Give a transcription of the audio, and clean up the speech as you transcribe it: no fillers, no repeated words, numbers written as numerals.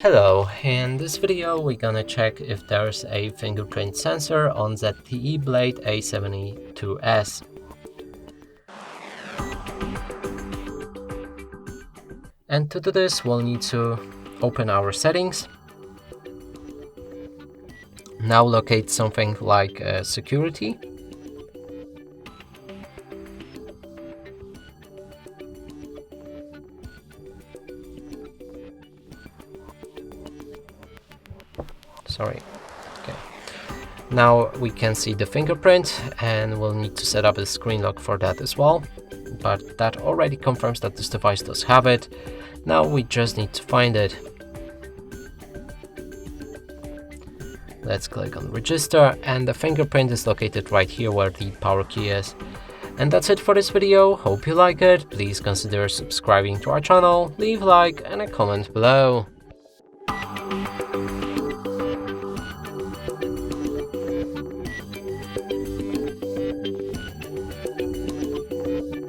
Hello, in this video we're gonna check if there's a fingerprint sensor on ZTE Blade A72S. And to do this we'll need to open our settings. Now locate something like security. Okay. Now we can see the fingerprint and we'll need to set up a screen lock for that as well. But that already confirms that this device does have it. Now we just need to find it. Let's click on register, and the fingerprint is located right here where the power key is. And that's it for this video. Hope you like it. Please consider subscribing to our channel, leave a like and a comment below.